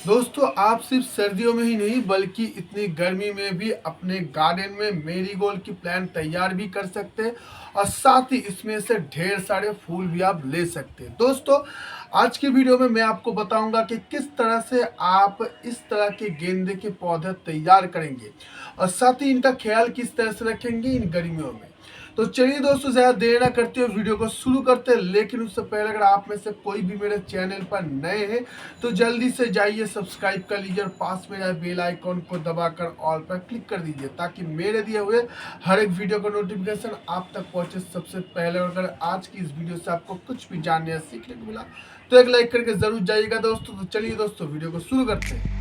दोस्तों आप सिर्फ सर्दियों में ही नहीं बल्कि इतनी गर्मी में भी अपने गार्डन में मेरीगोल्ड की प्लांट तैयार भी कर सकते हैं और साथ ही इसमें से ढेर सारे फूल भी आप ले सकते हैं। दोस्तों आज की वीडियो में मैं आपको बताऊंगा कि किस तरह से आप इस तरह के गेंदे के पौधे तैयार करेंगे और साथ ही इनका ख्याल किस तरह से रखेंगे इन गर्मियों में। तो चलिए दोस्तों ज़्यादा देर ना करते हुए वीडियो को शुरू करते हैं, लेकिन उससे पहले अगर आप में से कोई भी मेरे चैनल पर नए हैं तो जल्दी से जाइए सब्सक्राइब कर लीजिए और पास में बेल आइकॉन को दबाकर ऑल पर क्लिक कर दीजिए ताकि मेरे दिए हुए हर एक वीडियो का नोटिफिकेशन आप तक पहुंचे सबसे पहले। और अगर आज की इस वीडियो से आपको कुछ भी जानने या सीखने को मिला तो एक लाइक करके जरूर जाइएगा दोस्तों। तो चलिए दोस्तों वीडियो को शुरू करते हैं।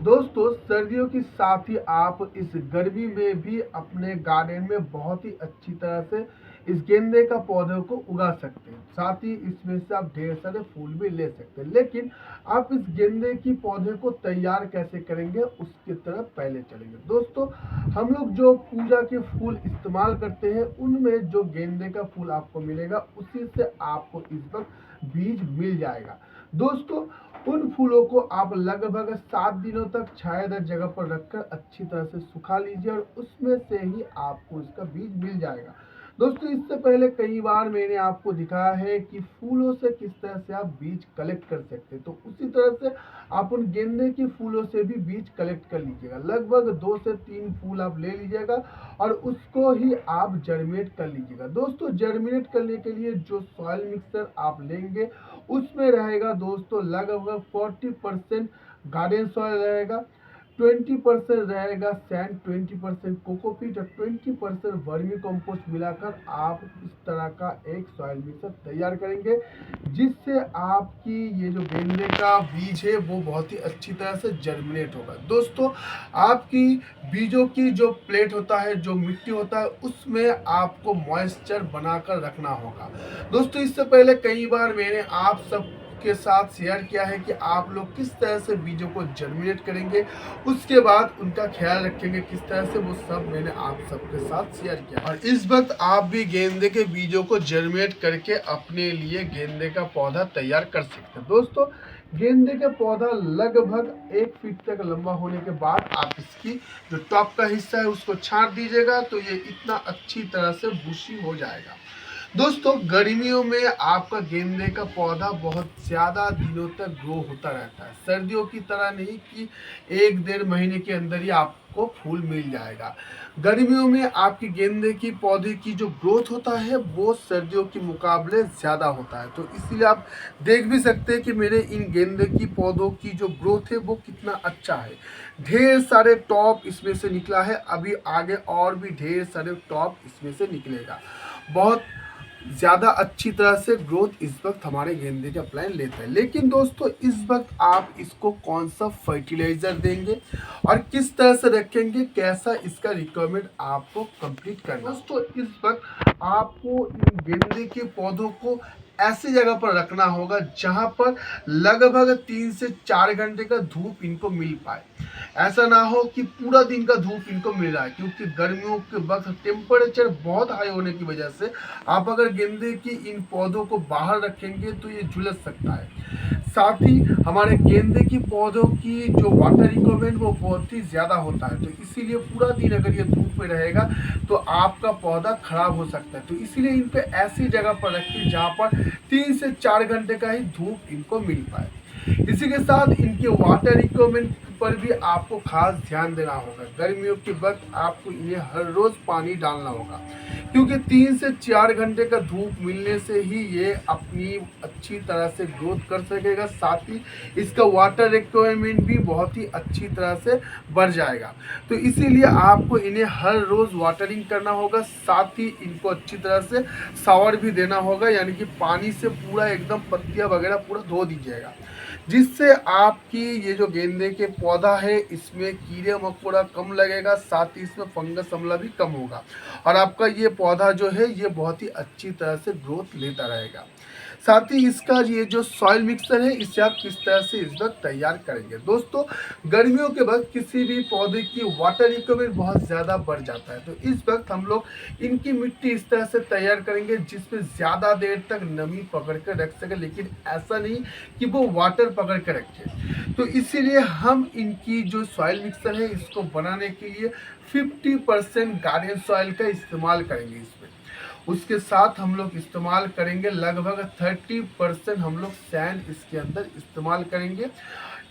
दोस्तों सर्दियों के साथ ही आप इस गर्मी में भी अपने गार्डन में बहुत ही अच्छी तरह से इस गेंदे का पौधे को उगा सकते हैं। साथ ही इसमें से आप ढेर सारे फूल भी ले सकते हैं, लेकिन आप इस गेंदे की पौधे को तैयार कैसे करेंगे उसकी तरफ पहले चलेंगे। दोस्तों हम लोग जो पूजा के फूल इस्तेमाल करते हैं उनमें जो गेंदे का फूल आपको मिलेगा उसी से आपको इस वक्त बीज मिल जाएगा। दोस्तों उन फूलों को आप लगभग 7 दिनों तक छायादार जगह पर रखकर अच्छी तरह से सुखा लीजिए और उसमें से ही आपको इसका बीज मिल जाएगा। दोस्तों इससे पहले कई बार मैंने आपको दिखाया है कि फूलों से किस तरह से आप बीज कलेक्ट कर सकते हैं, तो उसी तरह से आप उन गेंदे के फूलों से भी बीज कलेक्ट कर लीजिएगा। लगभग 2 से 3 फूल आप ले लीजिएगा और उसको ही आप जर्मिनेट कर लीजिएगा। दोस्तों जर्मिनेट करने के लिए जो सॉइल मिक्सर आप लेंगे उसमें रहेगा दोस्तों लगभग 40% गार्डन सॉइल रहेगा, 20% रहेगा सैंड, 20% कोकोपीट और 20% वर्मी कंपोस्ट मिलाकर आप इस तरह का एक सॉइल मिक्सर तैयार करेंगे, जिससे आपकी ये जो गेंदे का बीज है वो बहुत ही अच्छी तरह से जर्मिनेट होगा। दोस्तों आपकी बीजों की जो प्लेट होता है, जो मिट्टी होता है, उसमें आपको मॉइस्चर बनाकर रखना होगा। दोस्तों इससे पहले कई बार मैंने आप सब के साथ शेयर किया है कि आप लोग किस तरह से बीजों को जर्मिनेट करेंगे, उसके बाद उनका ख्याल रखेंगे किस तरह से, वो सब मैंने आप सबके साथ शेयर किया। और इस वक्त आप भी गेंदे के बीजों को जर्मिनेट करके अपने लिए गेंदे का पौधा तैयार कर सकते हैं। दोस्तों गेंदे का पौधा लगभग 1 फीट तक लंबा होने के बाद आप इसकी जो टॉप का हिस्सा है उसको छांट दीजिएगा तो ये इतना अच्छी तरह से बुशी हो जाएगा। दोस्तों गर्मियों में आपका गेंदे का पौधा बहुत ज़्यादा दिनों तक ग्रो होता रहता है, सर्दियों की तरह नहीं कि 1-1.5 महीने के अंदर ही आपको फूल मिल जाएगा। गर्मियों में आपकी गेंदे की पौधे की जो ग्रोथ होता है वो सर्दियों के मुकाबले ज़्यादा होता है। तो इसीलिए आप देख भी सकते हैं कि मेरे इन गेंदे की पौधों की जो ग्रोथ है वो कितना अच्छा है। ढेर सारे टॉप इसमें से निकला है, अभी आगे और भी ढेर सारे टॉप इसमें से निकलेगा। बहुत ज़्यादा अच्छी तरह से ग्रोथ इस वक्त हमारे गेंदे का प्लांट लेता है। लेकिन दोस्तों इस वक्त आप इसको कौन सा फर्टिलाइज़र देंगे और किस तरह से रखेंगे, कैसा इसका रिक्वायरमेंट आपको कंप्लीट करना। दोस्तों इस वक्त आपको इन गेंदे के पौधों को ऐसी जगह पर रखना होगा जहां पर लगभग 3 से 4 घंटे का धूप इनको मिल पाए। ऐसा ना हो कि पूरा दिन का धूप इनको मिल रहा है, क्योंकि गर्मियों के वक्त टेम्परेचर बहुत हाई होने की वजह से आप अगर गेंदे की इन पौधों को बाहर रखेंगे तो ये झुलस सकता है। साथ ही हमारे गेंदे की पौधों की जो वाटर रिक्वायरमेंट वो बहुत ही ज़्यादा होता है, तो इसीलिए पूरा दिन अगर ये धूप में रहेगा तो आपका पौधा खराब हो सकता है। तो इसीलिए इन पे ऐसी जगह पर रखिए जहाँ पर 3 से 4 घंटे का ही धूप इनको मिल पाए। इसी के साथ इनके वाटर रिक्वायरमेंट पर भी आपको खास ध्यान देना होगा। गर्मियों के वक्त आपको इन्हें हर रोज पानी डालना होगा, क्योंकि 3 से 4 घंटे का धूप मिलने से ही ये अपनी अच्छी तरह से ग्रोथ कर सकेगा। साथ ही इसका वाटर रिक्वायरमेंट भी बहुत ही अच्छी तरह से बढ़ जाएगा। तो इसीलिए आपको इन्हें हर रोज वाटरिंग करना होगा, साथ ही इनको अच्छी तरह से शावर भी देना होगा, यानी कि पानी से पूरा एकदम पत्तियां वगैरह पूरा धो दीजिएगा, जिससे आपकी ये जो गेंदे के पौधा है इसमें कीड़े मकोड़ा कम लगेगा, साथ ही इसमें फंगस हमला भी कम होगा और आपका ये पौधा जो है ये बहुत ही अच्छी तरह से ग्रोथ लेता रहेगा। साथ ही इसका ये जो सॉइल मिक्सर है इसे आप किस तरह से इस वक्त तैयार करेंगे। दोस्तों गर्मियों के वक्त किसी भी पौधे की वाटर रिक्वायरमेंट बहुत ज़्यादा बढ़ जाता है, तो इस वक्त हम लोग इनकी मिट्टी इस तरह से तैयार करेंगे जिसमें ज़्यादा देर तक नमी पकड़ कर रख सके, लेकिन ऐसा नहीं कि वो वाटर पकड़ कर रखे। तो इसीलिए हम इनकी जो सॉइल मिक्सर है इसको बनाने के लिए 50% गार्डन सॉइल का इस्तेमाल करेंगे इसमें। उसके साथ हम लोग इस्तेमाल करेंगे लगभग 30% हम लोग सैंड इसके अंदर इस्तेमाल करेंगे।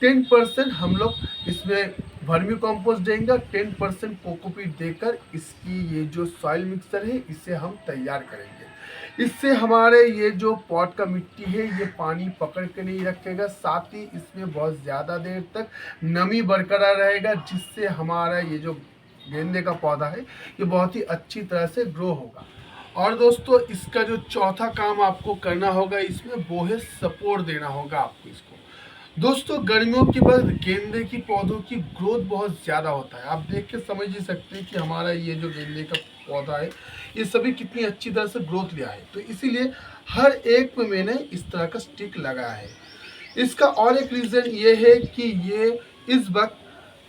10% हम लोग इसमें वर्मी कंपोस्ट देंगे, 10% कोकोपीट देकर इसकी ये जो सॉइल मिक्सर है इसे हम तैयार करेंगे। इससे हमारे ये जो पॉट का मिट्टी है ये पानी पकड़ के नहीं रखेगा, साथ ही इसमें बहुत ज़्यादा देर तक नमी बरकरार रहेगा, जिससे हमारा ये जो गेंदे का पौधा है ये बहुत ही अच्छी तरह से ग्रो होगा। और दोस्तों इसका जो चौथा काम आपको करना होगा इसमें वो है सपोर्ट देना होगा आपको इसको। दोस्तों गर्मियों के बाद गेंदे की पौधों की ग्रोथ बहुत ज़्यादा होता है, आप देख के समझ ही सकते हैं कि हमारा ये जो गेंदे का पौधा है ये सभी कितनी अच्छी तरह से ग्रोथ लिया है। तो इसीलिए हर एक में मैंने इस तरह का स्टिक लगाया है। इसका और एक रीज़न ये है कि ये इस वक्त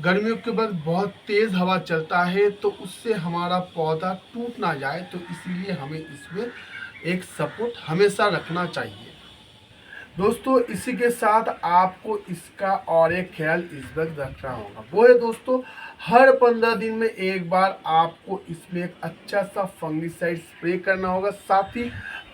गर्मियों के बाद बहुत तेज़ हवा चलता है, तो उससे हमारा पौधा टूट ना जाए, तो इसीलिए हमें इसमें एक सपोर्ट हमेशा रखना चाहिए। दोस्तों इसी के साथ आपको इसका और एक ख्याल इस वक्त रखना होगा, वो है दोस्तों हर 15 दिन में एक बार आपको इसमें एक अच्छा सा फंगिसाइड स्प्रे करना होगा। साथ ही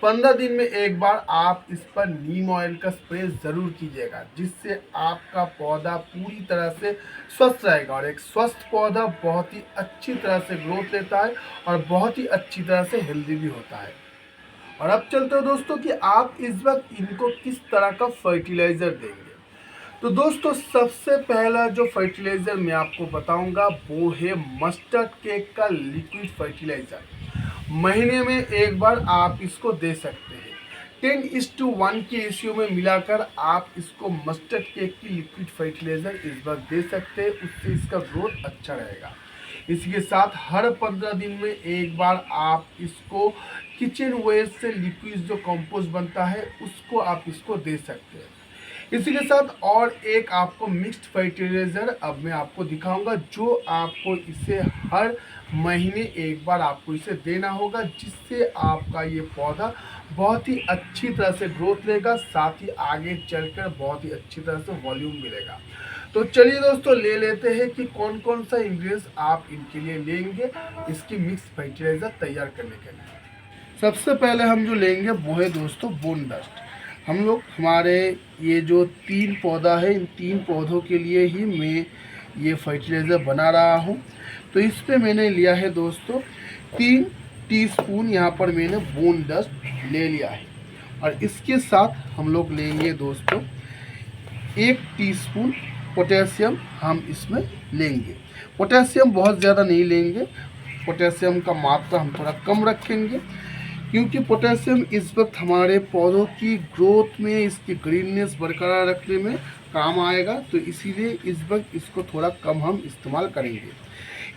15 दिन में एक बार आप इस पर नीम ऑयल का स्प्रे ज़रूर कीजिएगा, जिससे आपका पौधा पूरी तरह से स्वस्थ रहेगा। और एक स्वस्थ पौधा बहुत ही अच्छी तरह से ग्रोथ लेता है और बहुत ही अच्छी तरह से हेल्दी भी होता है। और अब चलते हो दोस्तों कि आप इस वक्त इनको किस तरह का फर्टिलाइज़र देंगे। तो दोस्तों सबसे पहला जो फर्टिलाइज़र मैं आपको बताऊंगा वो है मस्टर्ड केक का लिक्विड फर्टिलाइज़र। महीने में एक बार आप इसको दे सकते हैं। 10:1 के रेशियो में मिलाकर आप इसको मस्टर्ड केक की लिक्विड फर्टिलाइज़र इस वक्त दे सकते हैं, उससे इसका ग्रोथ अच्छा रहेगा। इसके साथ हर 15 दिन में एक बार आप इसको किचन वेस्ट से लिक्विड जो कंपोस्ट बनता है उसको आप इसको दे सकते हैं। इसी के साथ और एक आपको मिक्स्ड फर्टिलाइज़र अब मैं आपको दिखाऊंगा, जो आपको इसे हर महीने एक बार आपको इसे देना होगा, जिससे आपका ये पौधा बहुत ही अच्छी तरह से ग्रोथ लेगा, साथ ही आगे चलकर बहुत ही अच्छी तरह से वॉल्यूम मिलेगा। तो चलिए दोस्तों ले लेते हैं कि कौन कौन सा इंग्रेडिएंट्स आप इनके लिए लेंगे इसकी मिक्स फर्टिलाइज़र तैयार करने के लिए। सबसे पहले हम जो लेंगे वो है दोस्तों बोन डस्ट। हम लोग हमारे ये जो 3 पौधा है इन 3 पौधों के लिए ही मैं ये फर्टिलाइज़र बना रहा हूँ। तो इस पे मैंने लिया है दोस्तों 3 टीस्पून यहाँ पर मैंने बोन डस्ट ले लिया है। और इसके साथ हम लोग लेंगे दोस्तों 1 टीस्पून पोटेशियम हम इसमें लेंगे। पोटेशियम बहुत ज़्यादा नहीं लेंगे, पोटेशियम का मात्रा हम थोड़ा कम रखेंगे, क्योंकि पोटेशियम इस वक्त हमारे पौधों की ग्रोथ में इसकी ग्रीननेस बरकरार रखने में काम आएगा। तो इसीलिए इस वक्त इसको थोड़ा कम हम इस्तेमाल करेंगे।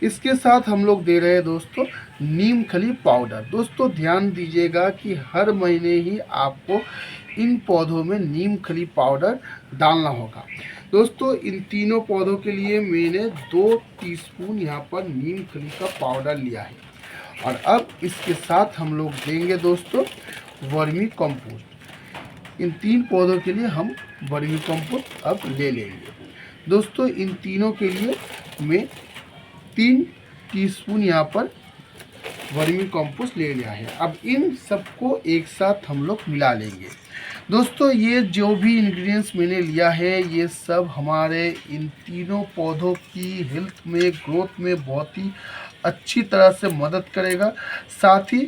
इसके साथ हम लोग दे रहे हैं दोस्तों नीम खली पाउडर। दोस्तों ध्यान दीजिएगा कि हर महीने ही आपको इन पौधों में नीम खली पाउडर डालना होगा। दोस्तों इन तीनों पौधों के लिए मैंने 2 टीस्पून यहाँ पर नीम खली का पाउडर लिया है। और अब इसके साथ हम लोग देंगे दोस्तों वर्मी कंपोस्ट। इन 3 पौधों के लिए हम वर्मी कंपोस्ट अब ले लेंगे। दोस्तों इन तीनों के लिए मैं 3 टीस्पून यहाँ पर वर्मी कंपोस्ट ले लिया है। अब इन सबको एक साथ हम लोग मिला लेंगे। दोस्तों ये जो भी इंग्रेडिएंट्स मैंने लिया है ये सब हमारे इन तीनों पौधों की हेल्थ में ग्रोथ में बहुत ही अच्छी तरह से मदद करेगा, साथ ही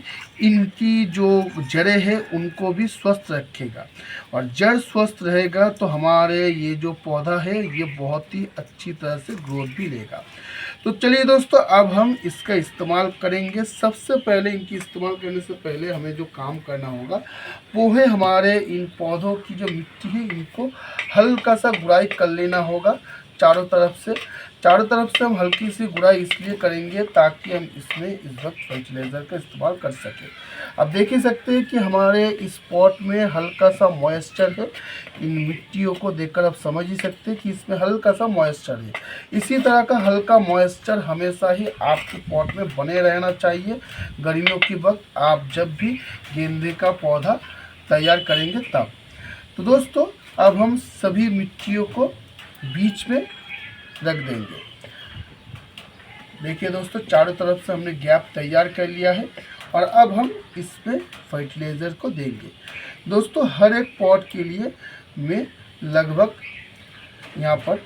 इनकी जो जड़ें हैं उनको भी स्वस्थ रखेगा। और जड़ स्वस्थ रहेगा तो हमारे ये जो पौधा है ये बहुत ही अच्छी तरह से ग्रोथ भी लेगा। तो चलिए दोस्तों अब हम इसका इस्तेमाल करेंगे। सबसे पहले इनकी इस्तेमाल करने से पहले हमें जो काम करना होगा वो है हमारे इन पौधों की जो मिट्टी है इनको हल्का सा गुड़ाई कर लेना होगा, चारों तरफ से हम हल्की सी गुड़ाई इसलिए करेंगे ताकि हम इसमें इस वक्त फर्टिलाइज़र का इस्तेमाल कर सकें। अब देख ही सकते हैं कि हमारे इस पॉट में हल्का सा मॉइस्चर है। इन मिट्टियों को देखकर आप समझ ही सकते हैं कि इसमें हल्का सा मॉइस्चर है। इसी तरह का हल्का मॉइस्चर हमेशा ही आपके पॉट में बने रहना चाहिए गर्मियों के वक्त आप जब भी गेंदे का पौधा तैयार करेंगे तब। तो दोस्तों अब हम सभी मिट्टियों को बीच में रख देंगे। देखिए दोस्तों, चारों तरफ से हमने गैप तैयार कर लिया है और अब हम इसमें फर्टिलाइज़र को देंगे। दोस्तों हर एक पॉट के लिए मैं लगभग यहाँ पर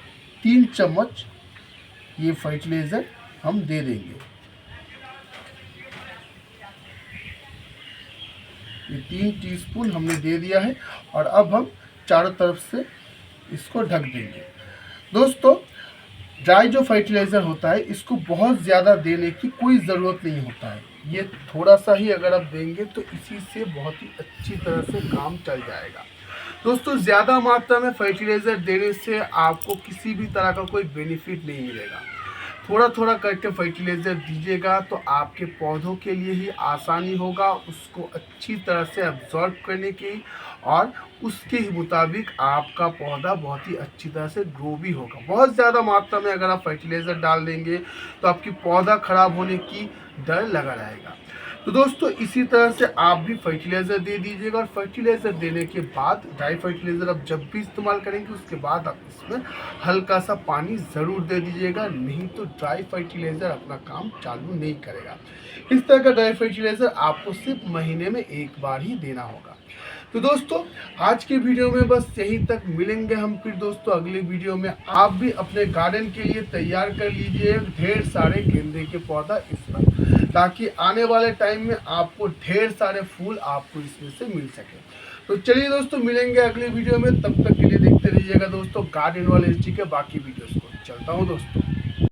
3 चम्मच ये फर्टिलाइज़र हम दे देंगे। ये 3 टीस्पून हमने दे दिया है और अब हम चारों तरफ से इसको ढक देंगे। दोस्तों ड्राई जो फर्टिलाइज़र होता है इसको बहुत ज़्यादा देने की कोई ज़रूरत नहीं होता है। ये थोड़ा सा ही अगर आप देंगे तो इसी से बहुत ही अच्छी तरह से काम चल जाएगा। दोस्तों ज़्यादा मात्रा में फर्टिलाइज़र देने से आपको किसी भी तरह का कोई बेनिफिट नहीं मिलेगा। थोड़ा थोड़ा करके फर्टिलाइज़र दीजिएगा तो आपके पौधों के लिए ही आसानी होगा उसको अच्छी तरह से अब्जॉर्ब करने की और उसके ही मुताबिक आपका पौधा बहुत ही अच्छी तरह से ग्रो भी होगा। बहुत ज़्यादा मात्रा में अगर आप फर्टिलाइज़र डाल देंगे तो आपकी पौधा ख़राब होने की डर लगा रहेगा। तो दोस्तों इसी तरह से आप भी फर्टिलाइज़र दे दीजिएगा और फर्टिलाइज़र देने के बाद ड्राई फर्टिलाइज़र आप जब भी इस्तेमाल करेंगे उसके बाद आप इसमें हल्का सा पानी ज़रूर दे दीजिएगा, नहीं तो ड्राई फर्टिलाइज़र अपना काम चालू नहीं करेगा। इस तरह का ड्राई फर्टिलाइज़र आपको सिर्फ महीने में एक बार ही देना होगा। तो दोस्तों आज के वीडियो में बस यहीं तक। मिलेंगे हम फिर दोस्तों अगले वीडियो में। आप भी अपने गार्डन के लिए तैयार कर लीजिए ढेर सारे गेंदे के पौधा इसमें, ताकि आने वाले टाइम में आपको ढेर सारे फूल आपको इसमें से मिल सके। तो चलिए दोस्तों मिलेंगे अगले वीडियो में, तब तक के लिए देखते रहिएगा दोस्तों गार्डन वाले के बाकी वीडियोस को। चलता हूँ दोस्तों।